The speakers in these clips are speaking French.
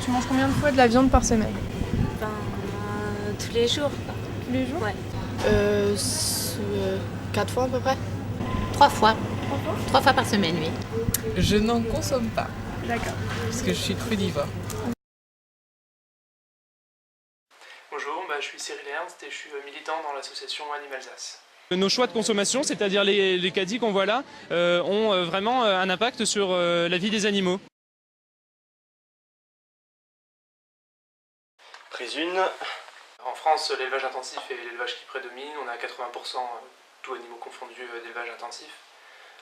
Tu manges combien de fois de la viande par semaine? Ben, tous les jours. Tous les jours? Ouais. 4 fois à peu près. 3 fois. 3 fois? 3 fois par semaine, oui. Je n'en consomme pas, D'accord. parce que je suis crudivore. Bonjour, je suis Cyril Ernst et je suis militant dans l'association Animalsace. Nos choix de consommation, c'est-à-dire les caddies qu'on voit là, ont vraiment un impact sur la vie des animaux. Prise une. En France, l'élevage intensif est l'élevage qui prédomine. On a 80% tous animaux confondus d'élevage intensif.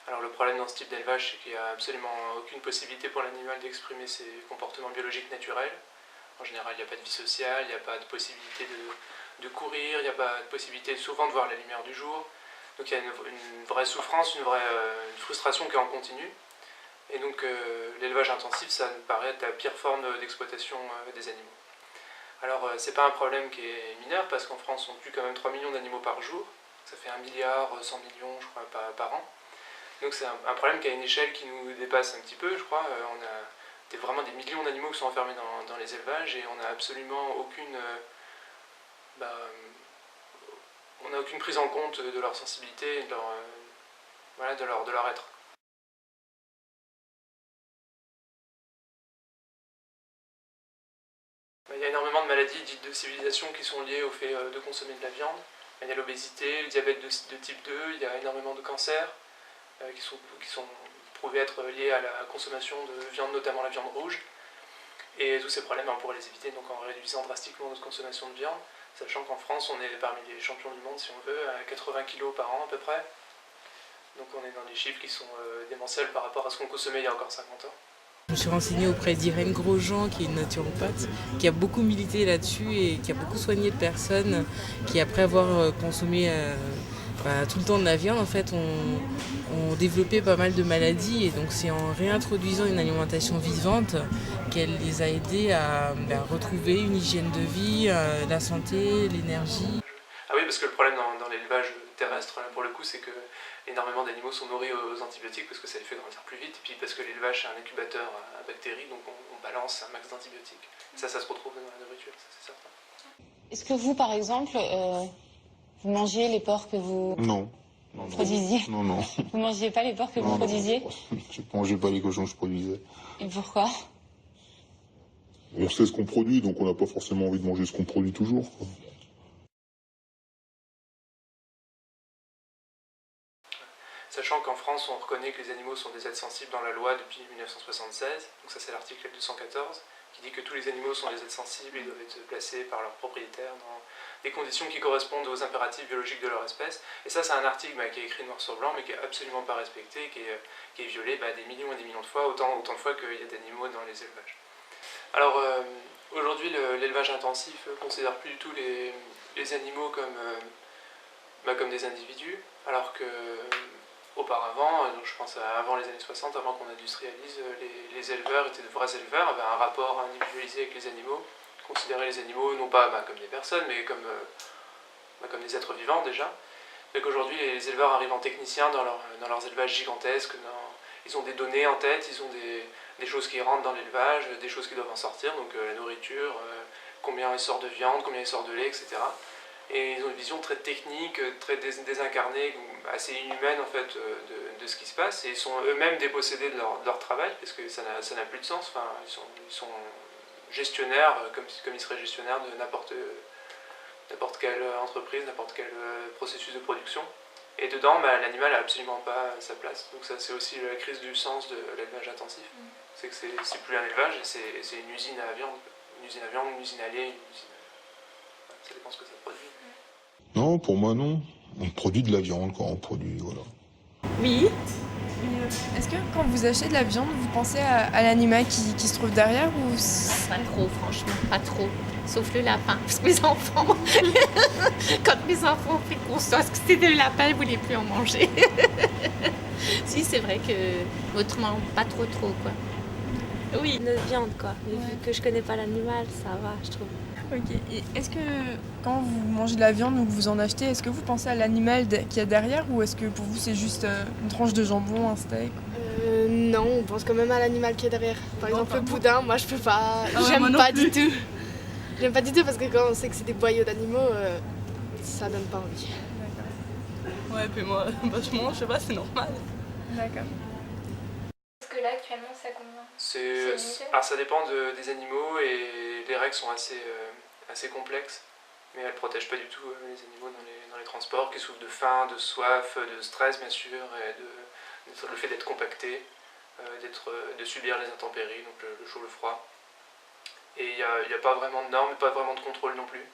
Alors le problème dans ce type d'élevage, c'est qu'il n'y a absolument aucune possibilité pour l'animal d'exprimer ses comportements biologiques naturels. En général, il n'y a pas de vie sociale, il n'y a pas de possibilité de courir, il n'y a pas de possibilité souvent de voir la lumière du jour. Donc il y a une vraie souffrance, une frustration qui est en continu. Et donc l'élevage intensif, ça me paraît être la pire forme d'exploitation des animaux. Alors c'est pas un problème qui est mineur, parce qu'en France on tue quand même 3 millions d'animaux par jour. Ça fait 1 milliard 100 millions, je crois, par an. Donc c'est un problème qui a une échelle qui nous dépasse un petit peu, je crois. On a vraiment des millions d'animaux qui sont enfermés dans les élevages et on n'a absolument aucune prise en compte de leur sensibilité et de leur être. Il y a énormément de maladies dites de civilisation qui sont liées au fait de consommer de la viande. Il y a l'obésité, le diabète de type 2, il y a énormément de cancers qui sont prouvés être liés à la consommation de viande, notamment la viande rouge. Et tous ces problèmes, on pourrait les éviter donc en réduisant drastiquement notre consommation de viande, sachant qu'en France, on est parmi les champions du monde, si on veut, à 80 kg par an à peu près. Donc on est dans des chiffres qui sont démentiels par rapport à ce qu'on consommait il y a encore 50 ans. Je me suis renseignée auprès d'Irène Grosjean, qui est une naturopathe, qui a beaucoup milité là-dessus et qui a beaucoup soigné de personnes qui, après avoir consommé tout le temps de la viande, en fait, ont développé pas mal de maladies. Et donc c'est en réintroduisant une alimentation vivante qu'elle les a aidés à retrouver une hygiène de vie, la santé, l'énergie. Ah oui, parce que le problème dans l'élevage terrestre, là, pour le coup, c'est que énormément d'animaux sont nourris aux antibiotiques parce que ça les fait grandir plus vite, et puis parce que l'élevage c'est un incubateur à bactéries, donc on balance un max d'antibiotiques. Ça se retrouve dans la nourriture, ça c'est certain. Est-ce que vous, par exemple, vous mangiez les porcs que vous produisiez? Non. Vous mangiez pas les porcs que vous produisiez? Je ne mangeais pas les cochons que je produisais. Et pourquoi? On sait ce qu'on produit, donc on n'a pas forcément envie de manger ce qu'on produit toujours, quoi. Sachant qu'en France, on reconnaît que les animaux sont des êtres sensibles dans la loi depuis 1976, donc ça c'est l'article 214, qui dit que tous les animaux sont des êtres sensibles et doivent être placés par leurs propriétaires dans des conditions qui correspondent aux impératifs biologiques de leur espèce. Et ça, c'est un article qui est écrit noir sur blanc, mais qui n'est absolument pas respecté, qui est violé des millions et des millions de fois, autant de fois qu'il y a d'animaux dans les élevages. Alors, aujourd'hui, l'élevage intensif ne considère plus du tout les animaux comme des individus, alors que auparavant, donc je pense avant les années 60, avant qu'on industrialise, les éleveurs étaient de vrais éleveurs, avaient un rapport individualisé avec les animaux, considéraient les animaux non pas comme des personnes, mais comme des êtres vivants déjà. Donc aujourd'hui, les éleveurs arrivent en techniciens dans leurs élevages gigantesques, ils ont des données en tête, ils ont des choses qui rentrent dans l'élevage, des choses qui doivent en sortir, donc la nourriture, combien il sort de viande, combien il sort de lait, etc. Et ils ont une vision très technique, très désincarnée, assez inhumaine en fait de ce qui se passe, et ils sont eux-mêmes dépossédés de leur travail, parce que ça n'a plus de sens. Enfin, ils sont gestionnaires, comme ils seraient gestionnaires de n'importe quelle entreprise, n'importe quel processus de production. Et dedans, l'animal n'a absolument pas sa place. Donc ça, c'est aussi la crise du sens de l'élevage intensif. C'est que c'est plus un élevage, c'est une usine à viande, une usine à lait, ça dépend ce que ça produit. Non, pour moi, non. On produit de la viande, quoi. On produit, voilà. Oui. Est-ce que quand vous achetez de la viande, vous pensez à l'animal qui se trouve derrière ou... Pas trop, franchement, pas trop. Sauf le lapin, parce que mes enfants, quand mes enfants ont pris conscience que c'était le lapin, ils ne voulaient plus en manger. Si, c'est vrai que autrement, pas trop, quoi. Oui. Une viande, quoi. Vu que je connais pas l'animal, ça va, je trouve. Ok. Et est-ce que quand vous mangez de la viande ou que vous en achetez, est-ce que vous pensez à l'animal qu'il y a derrière ou est-ce que pour vous c'est juste une tranche de jambon, un steak? Non, on pense quand même à l'animal qui est derrière. Par exemple, le boudin, moi je peux pas. Ah ouais, J'aime moi non pas plus. du tout. J'aime pas du tout parce que quand on sait que c'est des boyaux d'animaux, ça donne pas envie. Ouais, puis moi, vachement, je sais pas, c'est normal. D'accord. Est-ce que là, actuellement, ça combien? Alors ça dépend des animaux et les règles sont assez complexes, mais elles ne protègent pas du tout les animaux dans les transports qui souffrent de faim, de soif, de stress bien sûr, et le fait d'être compacté, de subir les intempéries, donc le chaud, le froid. Et il n'y a pas vraiment de normes, pas vraiment de contrôle non plus.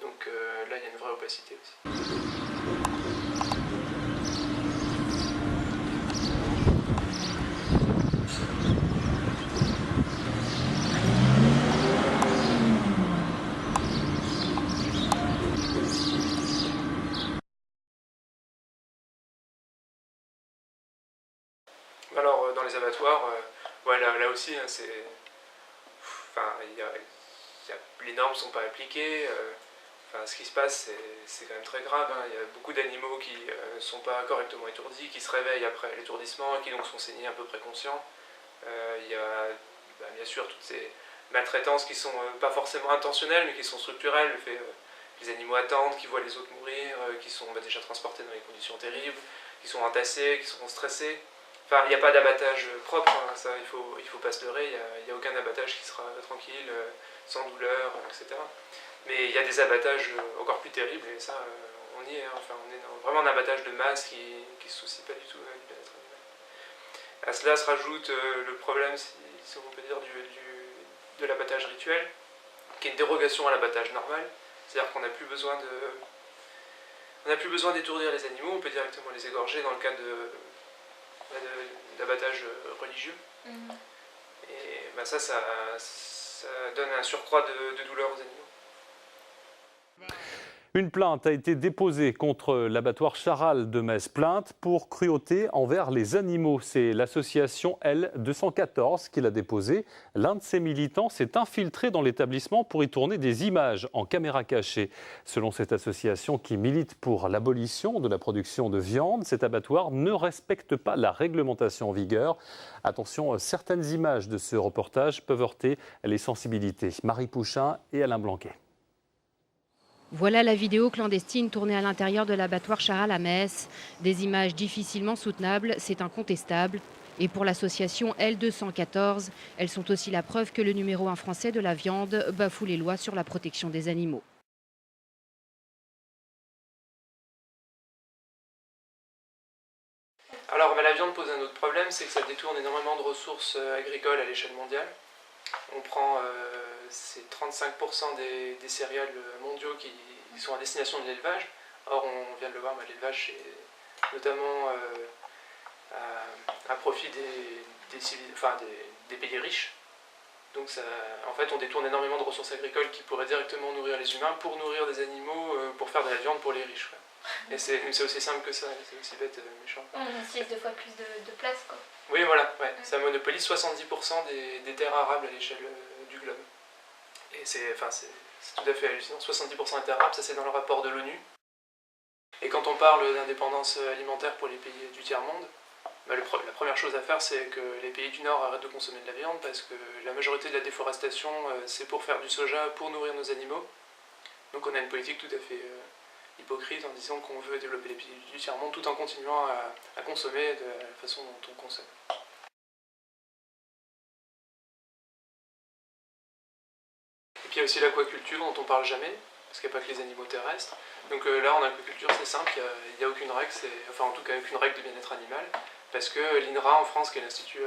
Donc là, il y a une vraie opacité aussi. Alors dans les abattoirs, ouais, là aussi, hein, les normes ne sont pas appliquées. Ce qui se passe, c'est quand même très grave. Hein. Il y a beaucoup d'animaux qui ne sont pas correctement étourdis, qui se réveillent après l'étourdissement et qui donc sont saignés à peu près conscients. Il y a bien sûr toutes ces maltraitances qui sont pas forcément intentionnelles, mais qui sont structurelles. Le fait que les animaux attendent, qui voient les autres mourir, qui sont déjà transportés dans des conditions terribles, qui sont entassés, qui sont stressés. Enfin, il n'y a pas d'abattage propre, hein, ça, il faut pas se leurrer, il n'y a aucun abattage qui sera tranquille, sans douleur, etc. Mais il y a des abattages encore plus terribles, et ça, on y est, hein, enfin, on est dans vraiment un abattage de masse qui ne se soucie pas du tout du bien-être animal. À cela se rajoute le problème, si on peut dire, de l'abattage rituel, qui est une dérogation à l'abattage normal, c'est-à-dire qu'on n'a plus besoin d'étourdir les animaux, on peut directement les égorger dans le cas d'abattage religieux. Et ça donne un surcroît de douleur aux animaux. Une plainte a été déposée contre l'abattoir Charal de Metz. Plainte pour cruauté envers les animaux. C'est l'association L214 qui l'a déposée. L'un de ses militants s'est infiltré dans l'établissement pour y tourner des images en caméra cachée. Selon cette association qui milite pour l'abolition de la production de viande, cet abattoir ne respecte pas la réglementation en vigueur. Attention, certaines images de ce reportage peuvent heurter les sensibilités. Marie Pouchin et Alain Blanquet. Voilà la vidéo clandestine tournée à l'intérieur de l'abattoir Charal à Metz. Des images difficilement soutenables, c'est incontestable. Et pour l'association L214, elles sont aussi la preuve que le numéro 1 français de la viande bafoue les lois sur la protection des animaux. Alors la viande pose un autre problème, c'est que ça détourne énormément de ressources agricoles à l'échelle mondiale. On prend c'est 35% des céréales mondiaux qui sont à destination de l'élevage. Or, on vient de le voir, l'élevage c'est notamment à profit des pays riches. Donc en fait, on détourne énormément de ressources agricoles qui pourraient directement nourrir les humains pour nourrir des animaux, pour faire de la viande pour les riches. Quoi. Et c'est aussi simple que ça, c'est aussi bête, méchant. On utilise 2 fois plus de place, quoi. Oui, voilà, ouais. Ça monopolise 70% des terres arables à l'échelle du globe. Et c'est tout à fait hallucinant. 70% des terres arables, ça c'est dans le rapport de l'ONU. Et quand on parle d'indépendance alimentaire pour les pays du tiers-monde, la première chose à faire, c'est que les pays du Nord arrêtent de consommer de la viande parce que la majorité de la déforestation, c'est pour faire du soja, pour nourrir nos animaux. Donc on a une politique tout à fait hypocrite en disant qu'on veut développer les pays du tiers-monde tout en continuant à consommer de la façon dont on consomme. Et puis il y a aussi l'aquaculture dont on parle jamais, parce qu'il n'y a pas que les animaux terrestres. Donc là en aquaculture c'est simple, il n'y a aucune règle, enfin en tout cas aucune règle de bien-être animal, parce que l'INRA en France, qui est l'Institut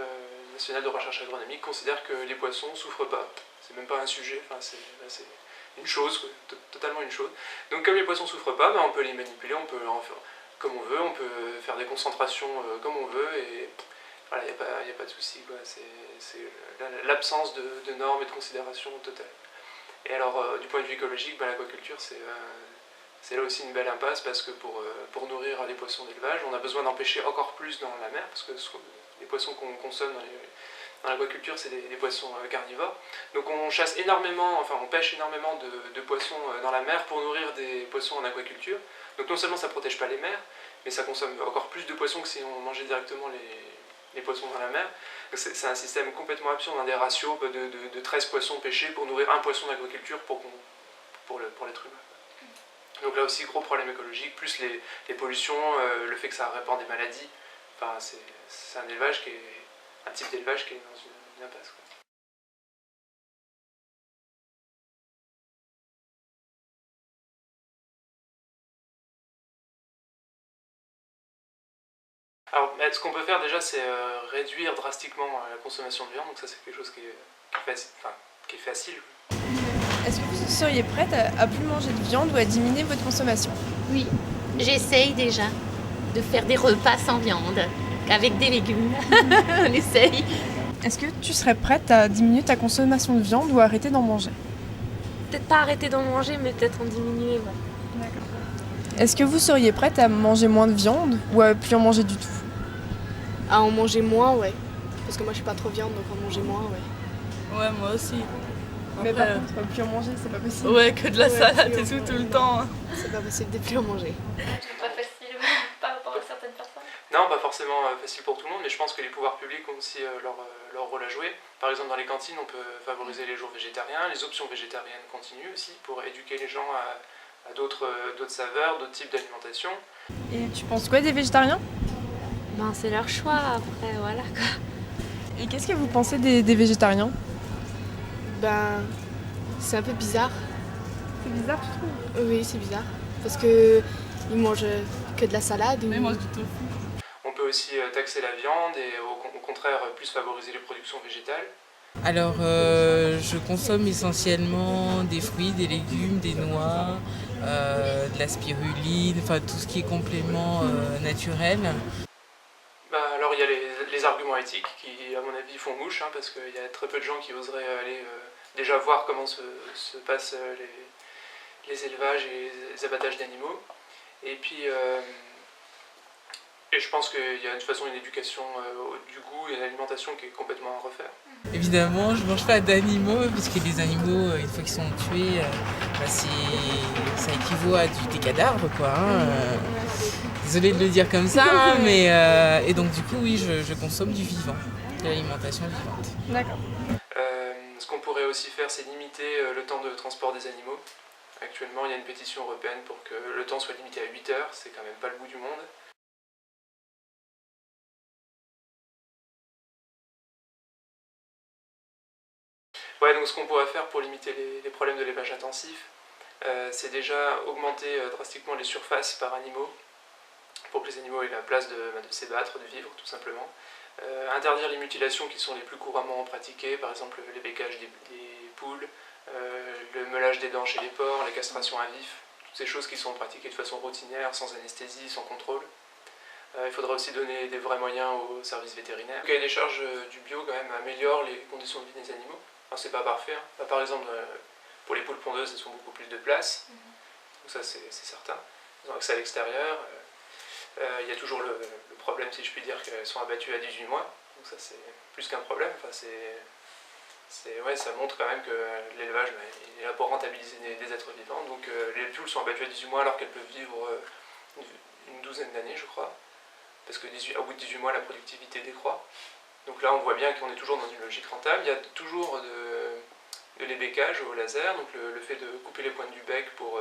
national de recherche agronomique, considère que les poissons ne souffrent pas. C'est même pas un sujet, enfin, c'est une chose, totalement une chose. Donc comme les poissons ne souffrent pas, on peut les manipuler, on peut en faire comme on veut, on peut faire des concentrations comme on veut, et voilà, il n'y a pas de souci. C'est l'absence de normes et de considérations totales. Et alors du point de vue écologique, l'aquaculture c'est là aussi une belle impasse, parce que pour nourrir les poissons d'élevage, on a besoin d'en pêcher encore plus dans la mer, parce que les poissons qu'on consomme dans l'aquaculture, c'est des poissons carnivores. Donc on chasse énormément, enfin on pêche énormément de poissons dans la mer pour nourrir des poissons en aquaculture. Donc non seulement ça ne protège pas les mers, mais ça consomme encore plus de poissons que si on mangeait directement les poissons dans la mer. C'est un système complètement absurde, des ratios de 13 poissons pêchés pour nourrir un poisson d'agriculture pour l'être humain. Donc là aussi, gros problème écologique, plus les pollutions, le fait que ça répand des maladies. Enfin, c'est un élevage un type d'élevage qui est dans une impasse, quoi. Alors, ce qu'on peut faire déjà, c'est réduire drastiquement la consommation de viande, donc ça c'est quelque chose qui est facile. Est-ce que vous seriez prête à plus manger de viande ou à diminuer votre consommation? Oui, j'essaye déjà de faire des repas sans viande, avec des légumes. On essaye. Est-ce que tu serais prête à diminuer ta consommation de viande ou à arrêter d'en manger? Peut-être pas arrêter d'en manger, mais peut-être en diminuer, ouais. D'accord. Est-ce que vous seriez prête à manger moins de viande ou à plus en manger du tout? À en manger moins, ouais. Parce que moi je suis pas trop viande, donc en manger moins, ouais. Ouais, moi aussi. Mais par contre, plus en manger, c'est pas possible. Ouais, que de la salade et tout le temps. C'est pas possible de plus en manger. C'est pas facile par rapport à certaines personnes. Non, pas forcément facile pour tout le monde, mais je pense que les pouvoirs publics ont aussi leur rôle à jouer. Par exemple, dans les cantines, on peut favoriser les jours végétariens, les options végétariennes continuent aussi, pour éduquer les gens à d'autres saveurs, d'autres types d'alimentation. Et tu penses quoi des végétariens? Ben, c'est leur choix, après, voilà quoi. Et qu'est-ce que vous pensez des végétariens? Ben, c'est un peu bizarre. C'est bizarre, tu trouves? Oui, c'est bizarre. Parce que ils mangent que de la salade. Mais moi, du tofu. On peut aussi taxer la viande et au contraire plus favoriser les productions végétales. Alors, je consomme essentiellement des fruits, des légumes, des noix, de la spiruline, enfin tout ce qui est complément naturel. Alors il y a les arguments éthiques qui, à mon avis, font mouche, parce qu'il y a très peu de gens qui oseraient aller déjà voir comment se passent les élevages et les abattages d'animaux. Et puis, je pense qu'il y a de toute façon une éducation du goût et une alimentation qui est complètement à refaire. Évidemment, je ne mange pas d'animaux, parce que les animaux, une fois qu'ils sont tués, ça équivaut à des cadavres, quoi. Désolée de le dire comme ça, mais et donc du coup, oui, je consomme du vivant, de l'alimentation vivante. D'accord. Ce qu'on pourrait aussi faire, c'est limiter le temps de transport des animaux. Actuellement, il y a une pétition européenne pour que le temps soit limité à 8 heures, c'est quand même pas le bout du monde. Ouais, donc ce qu'on pourrait faire pour limiter les problèmes de l'élevage intensif, c'est déjà augmenter drastiquement les surfaces par animaux, pour que les animaux aient la place de s'ébattre, de vivre tout simplement. Interdire les mutilations qui sont les plus couramment pratiquées, par exemple les beccages des poules, le meulage des dents chez les porcs, la castration à vif, toutes ces choses qui sont pratiquées de façon routinière, sans anesthésie, sans contrôle. Il faudra aussi donner des vrais moyens aux services vétérinaires. Le cahier des charges du bio quand même améliore les conditions de vie des animaux. Alors c'est pas parfait, par exemple pour les poules pondeuses elles ont beaucoup plus de place, donc ça c'est certain. Elles ont accès à l'extérieur. Il y a toujours le problème, si je puis dire, qu'elles sont abattues à 18 mois, donc ça c'est plus qu'un problème. Enfin, ça montre quand même que l'élevage est là pour rentabiliser des êtres vivants. Donc les poules sont abattues à 18 mois alors qu'elles peuvent vivre une douzaine d'années, je crois, parce que au bout de 18 mois la productivité décroît. Donc là on voit bien qu'on est toujours dans une logique rentable. Il y a toujours de l'ébécage au laser, donc le fait de couper les pointes du bec pour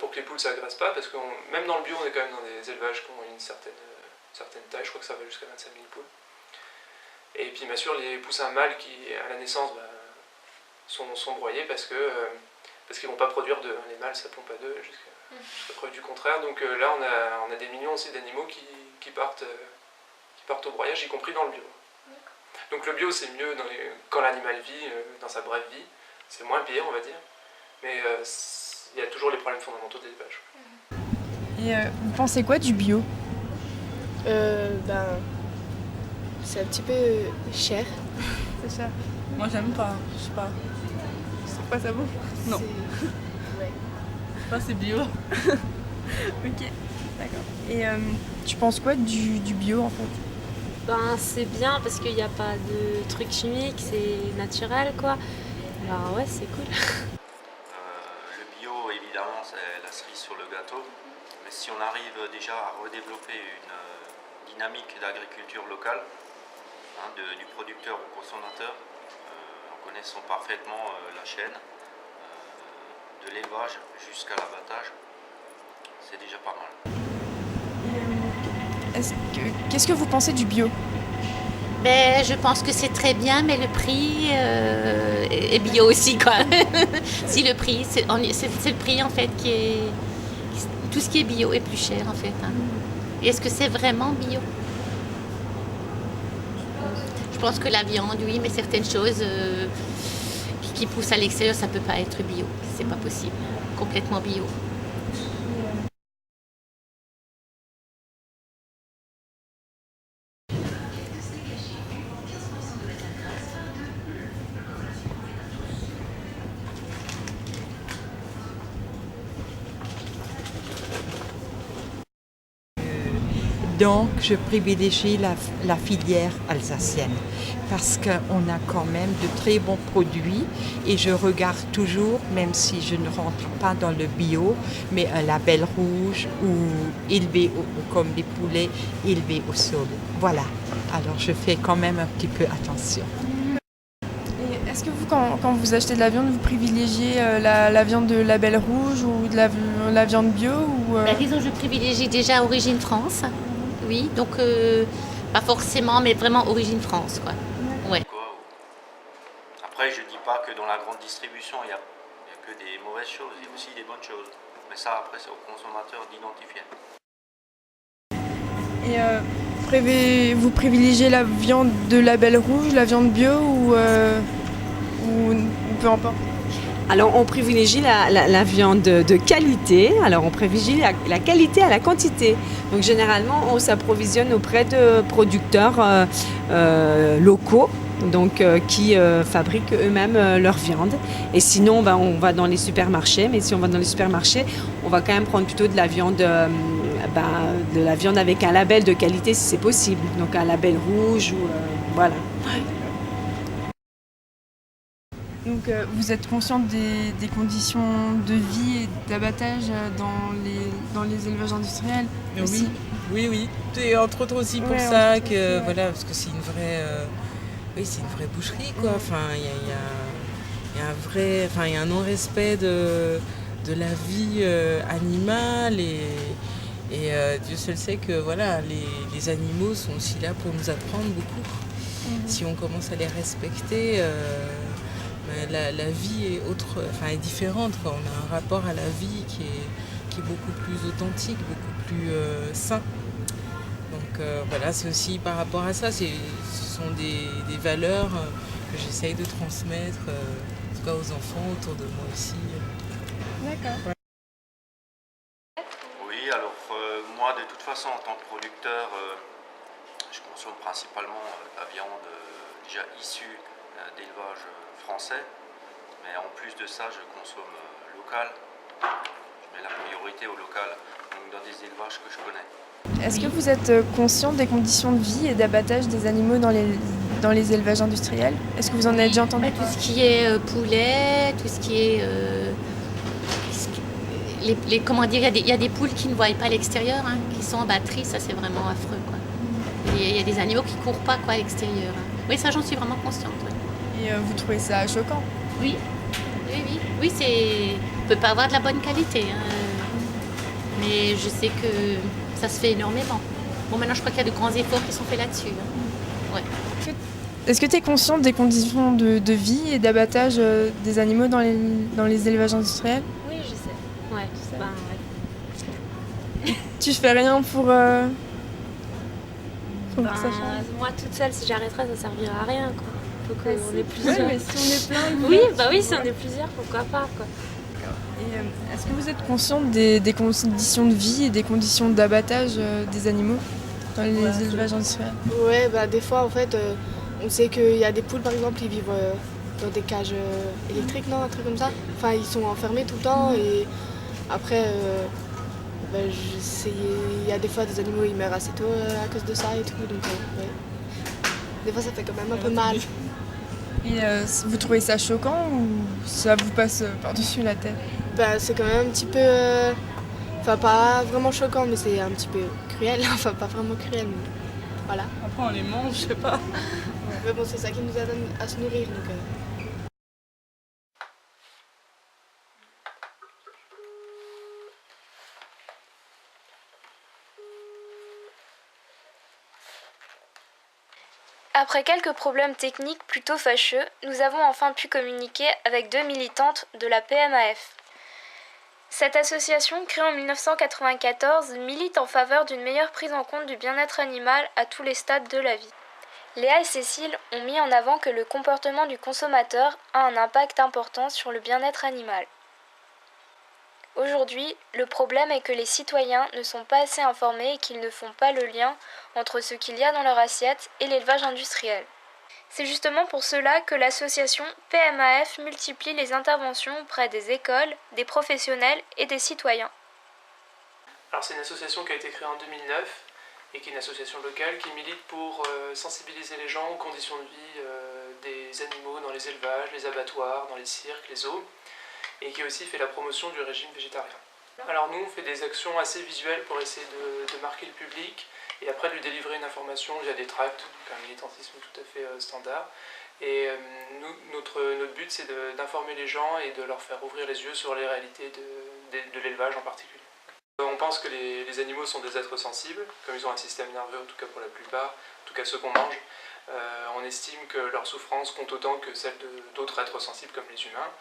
que les poules ne s'agressent pas, parce que même dans le bio on est quand même dans des élevages qui ont une certaine taille, je crois que ça va jusqu'à 25 000 poules. Et puis bien sûr les poussins mâles qui à la naissance sont broyés parce qu'ils ne vont pas produire d'œufs. Les mâles ça pompe pas d'œufs jusqu'à preuve du contraire. Donc là on a des millions aussi d'animaux qui partent au broyage, y compris dans le bio. Donc le bio c'est mieux quand l'animal vit, dans sa brève vie, c'est moins pire on va dire, mais il y a toujours les problèmes fondamentaux de l'élevage. Et vous pensez quoi du bio? C'est un petit peu cher. C'est cher. Moi j'aime pas, je sais pas. Je trouve pas ça bon. Non. Ouais. Je sais pas, c'est bio. Ok, d'accord. Et tu penses quoi du bio en fait? Ben c'est bien parce qu'il n'y a pas de trucs chimiques, c'est naturel quoi. Alors ouais, c'est cool. Le bio évidemment c'est la cerise sur le gâteau, mais si on arrive déjà à redévelopper une dynamique d'agriculture locale, hein, du producteur au consommateur, en connaissant parfaitement la chaîne, de l'élevage jusqu'à l'abattage, c'est déjà pas mal. Qu'est-ce que vous pensez du bio? Ben, je pense que c'est très bien, mais le prix est bio aussi, quoi. Si le prix, c'est le prix en fait qui est... Tout ce qui est bio est plus cher en fait. Hein. Et est-ce que c'est vraiment bio? Je pense que la viande, oui, mais certaines choses qui poussent à l'extérieur, ça ne peut pas être bio. C'est pas possible. Complètement bio. Donc, je privilégie la filière alsacienne parce qu'on a quand même de très bons produits et je regarde toujours, même si je ne rentre pas dans le bio, mais un label rouge ou élevé comme des poulets élevés au sol. Voilà. Alors, je fais quand même un petit peu attention. Et est-ce que vous, quand vous achetez de la viande, vous privilégiez la viande de label rouge ou de la viande bio ou Ben, disons, je privilégie déjà Origine France. Oui, donc pas forcément, mais vraiment Origine France, quoi. Ouais. Après, je dis pas que dans la grande distribution, il y a que des mauvaises choses, il y a aussi des bonnes choses. Mais ça, après, c'est au consommateur d'identifier. Et vous privilégiez la viande de label rouge, la viande bio ou peu importe? Alors on privilégie la viande de qualité, alors on privilégie la qualité à la quantité. Donc généralement on s'approvisionne auprès de producteurs locaux donc, qui fabriquent eux-mêmes leur viande. Et sinon on va dans les supermarchés, mais si on va dans les supermarchés, on va quand même prendre plutôt de la viande avec un label de qualité si c'est possible. Donc un label rouge ou voilà. Donc vous êtes consciente des conditions de vie et d'abattage dans les élevages industriels aussi? Oui. Et entre autres aussi pour ça que voilà, parce que c'est une vraie boucherie quoi. Enfin il y a un non-respect de la vie animale et Dieu seul sait que voilà les animaux sont aussi là pour nous apprendre beaucoup. Si on commence à les respecter. La vie est différente, quoi. On a un rapport à la vie qui est beaucoup plus authentique, beaucoup plus sain. Donc voilà, c'est aussi par rapport à ça, ce sont des valeurs que j'essaye de transmettre en tout cas aux enfants autour de moi aussi. D'accord. Ouais. Oui, alors moi de toute façon en tant que producteur, je consomme principalement la viande déjà issue d'élevage français, mais en plus de ça, je consomme local. Je mets la priorité au local, donc dans des élevages que je connais. Est-ce que vous êtes conscient des conditions de vie et d'abattage des animaux dans les élevages industriels? Est-ce que vous en avez déjà entendu? Tout ce qui est poulet, tout ce qui est... comment dire, il y a des poules qui ne voient pas à l'extérieur, hein, qui sont en batterie, ça c'est vraiment affreux, quoi. Il y a des animaux qui ne courent pas quoi, à l'extérieur. Hein. Oui, ça j'en suis vraiment consciente. Ouais. Et vous trouvez ça choquant? Oui, c'est... On ne peut pas avoir de la bonne qualité. Hein. Mais je sais que ça se fait énormément. Bon, maintenant, je crois qu'il y a de grands efforts qui sont faits là-dessus. Hein. Ouais. Est-ce que tu es consciente des conditions de vie et d'abattage des animaux dans les élevages industriels? Oui, je sais. Ouais, tu sais. Ouais. Tu fais rien pour que ça change? Moi, toute seule, si j'arrêterais, ça servira à rien, quoi. Faut qu'on ait plusieurs. Ouais, mais si on est plein... Oui, si on est plusieurs, pourquoi pas, quoi. Et est-ce que vous êtes consciente des conditions de vie et des conditions d'abattage des animaux dans les élevages industriels? Ouais, des fois, en fait, on sait qu'il y a des poules, par exemple, ils vivent dans des cages électriques, non, un truc comme ça. Enfin, ils sont enfermés tout le temps et après, il y a des fois des animaux, ils meurent assez tôt à cause de ça et tout, donc ouais. Des fois, ça fait quand même un peu mal. Et vous trouvez ça choquant ou ça vous passe par-dessus la tête? C'est quand même un petit peu... Enfin, pas vraiment choquant, mais c'est un petit peu cruel. Enfin, pas vraiment cruel, mais... Voilà. Après, on les mange, je sais pas. Mais bon, c'est ça qui nous aide à se nourrir. Donc, Après quelques problèmes techniques plutôt fâcheux, nous avons enfin pu communiquer avec 2 militantes de la PMAF. Cette association, créée en 1994, milite en faveur d'une meilleure prise en compte du bien-être animal à tous les stades de la vie. Léa et Cécile ont mis en avant que le comportement du consommateur a un impact important sur le bien-être animal. Aujourd'hui, le problème est que les citoyens ne sont pas assez informés et qu'ils ne font pas le lien entre ce qu'il y a dans leur assiette et l'élevage industriel. C'est justement pour cela que l'association PMAF multiplie les interventions auprès des écoles, des professionnels et des citoyens. Alors c'est une association qui a été créée en 2009 et qui est une association locale qui milite pour sensibiliser les gens aux conditions de vie des animaux dans les élevages, les abattoirs, dans les cirques, les zoos, et qui a aussi fait la promotion du régime végétarien. Alors nous, on fait des actions assez visuelles pour essayer de marquer le public et après de lui délivrer une information via des tracts, donc un militantisme tout à fait standard. Et notre but, c'est d'informer les gens et de leur faire ouvrir les yeux sur les réalités de l'élevage en particulier. On pense que les animaux sont des êtres sensibles, comme ils ont un système nerveux, en tout cas pour la plupart, en tout cas ceux qu'on mange. On estime que leur souffrance compte autant que celle d'autres êtres sensibles comme les humains.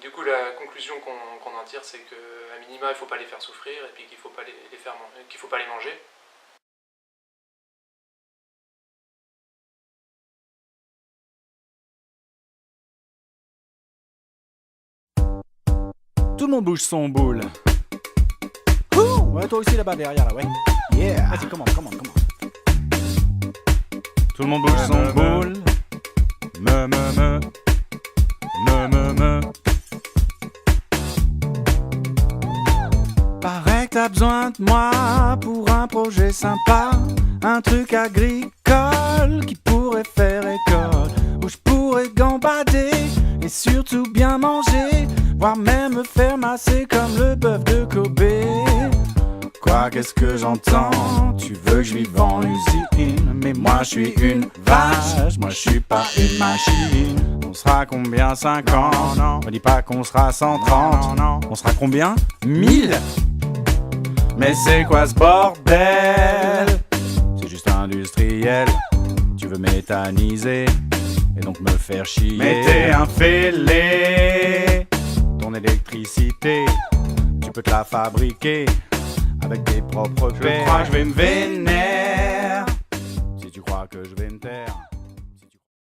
Du coup, la conclusion qu'on en tire, c'est qu'à minima, il ne faut pas les faire souffrir et puis qu'il ne faut pas qu'il faut pas les manger. Tout le monde bouge son boule. Ouais, toi aussi là-bas derrière, là, ouais. Yeah. Vas-y, comment. Tout le monde bouge son boule. Me. Paraît que t'as besoin de moi pour un projet sympa, un truc agricole qui pourrait faire école, où je pourrais gambader et surtout bien manger, voire même me faire masser comme le bœuf de Kobe. Quoi, qu'est-ce que j'entends? Tu veux que je vive en usine? Mais moi je suis une vache, moi je suis pas une machine. On sera combien? 50? Non, me dis pas qu'on sera 130. Non. On sera combien? 1000? Mais c'est quoi ce bordel? C'est juste industriel. Tu veux méthaniser et donc me faire chier. Mais t'es un fêlé. Ton électricité, tu peux te la fabriquer avec tes propres pères. Je crois que je vais me vénère si tu crois que je vais me taire.